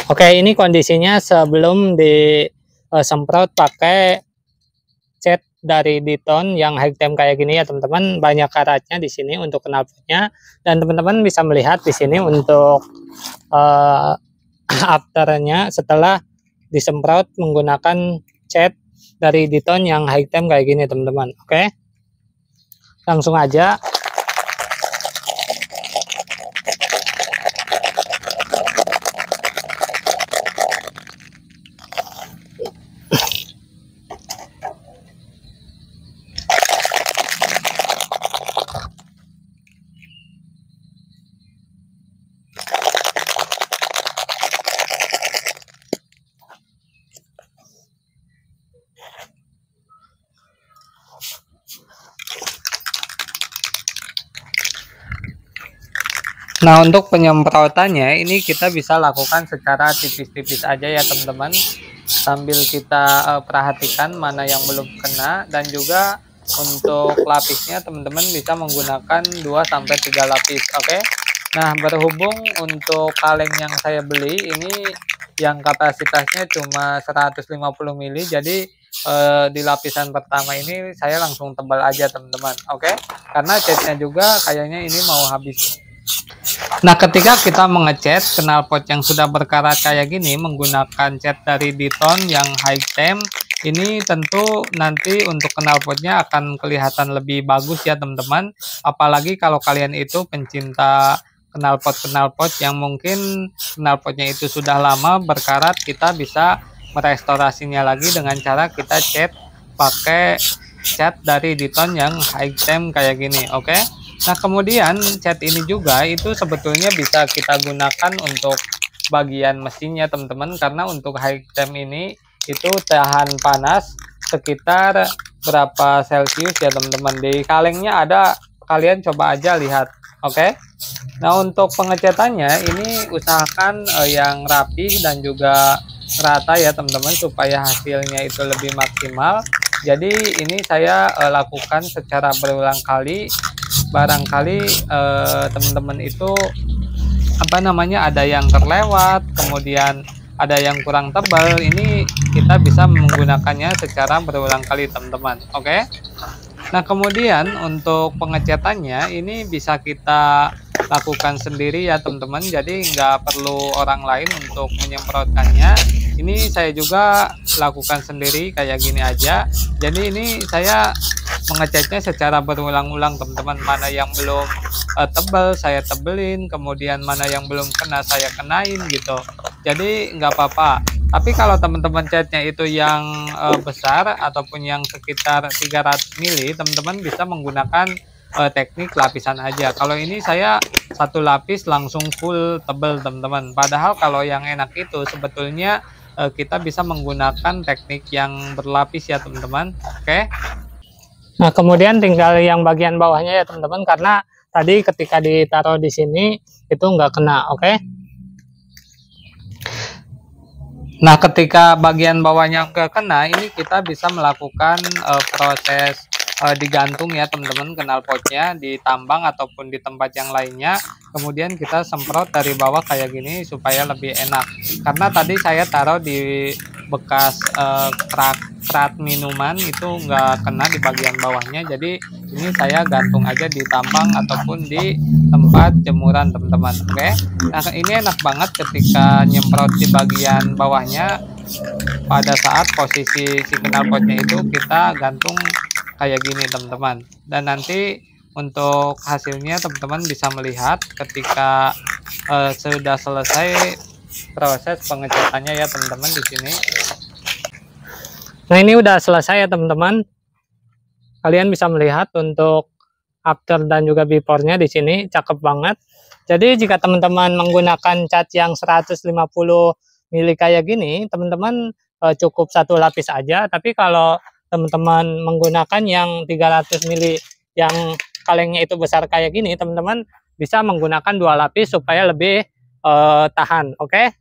Oke, ini kondisinya sebelum disemprot pakai cat dari Diton yang high temp kayak gini ya teman-teman. Banyak karatnya di sini untuk knalpotnya, dan teman-teman bisa melihat di sini untuk afternya setelah disemprot menggunakan cat dari Diton yang high temp kayak gini teman-teman. Oke, langsung aja. Nah, untuk penyemprotannya ini kita bisa lakukan secara tipis-tipis aja ya teman-teman, sambil kita perhatikan mana yang belum kena, dan juga untuk lapisnya teman-teman bisa menggunakan 2-3 lapis. Oke. Nah, berhubung untuk kaleng yang saya beli ini yang kapasitasnya cuma 150 mili, jadi di lapisan pertama ini saya langsung tebal aja teman-teman. Oke, karena catnya juga kayaknya ini mau habis. Nah, ketika kita mengecat knalpot yang sudah berkarat kayak gini menggunakan cat dari Diton yang high temp, ini tentu nanti untuk knalpotnya akan kelihatan lebih bagus ya teman-teman. Apalagi kalau kalian itu pencinta knalpot yang mungkin knalpotnya itu sudah lama berkarat, kita bisa merestorasinya lagi dengan cara kita cat pakai cat dari Diton yang high temp kayak gini. Oke. Nah, kemudian cat ini juga itu sebetulnya bisa kita gunakan untuk bagian mesinnya teman-teman, karena untuk high temp ini itu tahan panas sekitar berapa Celcius ya teman-teman. Di kalengnya ada, kalian coba aja lihat. Oke. Nah, untuk pengecatannya ini usahakan yang rapi dan juga rata ya teman-teman, supaya hasilnya itu lebih maksimal. Jadi ini saya lakukan secara berulang kali. Barangkali teman-teman itu ada yang terlewat, kemudian ada yang kurang tebal, ini kita bisa menggunakannya secara berulang kali teman-teman. Oke. Nah, kemudian untuk pengecatannya ini bisa kita lakukan sendiri ya teman-teman, jadi nggak perlu orang lain untuk menyemprotkannya. Ini saya juga lakukan sendiri kayak gini aja. Jadi ini saya mengecatnya secara berulang-ulang teman-teman. Mana yang belum tebal saya tebelin, kemudian mana yang belum kena saya kenain gitu. Jadi nggak apa-apa. Tapi kalau teman-teman catnya itu yang besar ataupun yang sekitar 300 mili, teman-teman bisa menggunakan teknik lapisan aja. Kalau ini saya satu lapis langsung full tebel teman-teman. Padahal kalau yang enak itu sebetulnya kita bisa menggunakan teknik yang berlapis ya teman-teman. Oke. Nah, kemudian tinggal yang bagian bawahnya ya teman-teman, karena tadi ketika ditaruh di sini itu nggak kena. Oke. Nah, ketika bagian bawahnya nggak kena, ini kita bisa melakukan proses digantung ya teman-teman knalpotnya di tambang ataupun di tempat yang lainnya. Kemudian kita semprot dari bawah kayak gini supaya lebih enak. Karena tadi saya taruh di bekas kerat minuman itu nggak kena di bagian bawahnya. Jadi ini saya gantung aja di tambang ataupun di tempat jemuran teman-teman. Oke. Nah, ini enak banget ketika nyemprot di bagian bawahnya. Pada saat posisi si knalpotnya itu kita gantung kayak gini teman-teman, dan nanti untuk hasilnya teman-teman bisa melihat ketika sudah selesai proses pengecatannya ya teman-teman di sini. Nah, ini udah selesai ya teman-teman. Kalian bisa melihat untuk after dan juga before-nya di sini cakep banget. Jadi jika teman-teman menggunakan cat yang 150 mili kayak gini, teman-teman cukup satu lapis aja. Tapi kalau teman-teman menggunakan yang 300 mili yang kalengnya itu besar kayak gini, teman-teman bisa menggunakan 2 lapis supaya lebih tahan. Oke.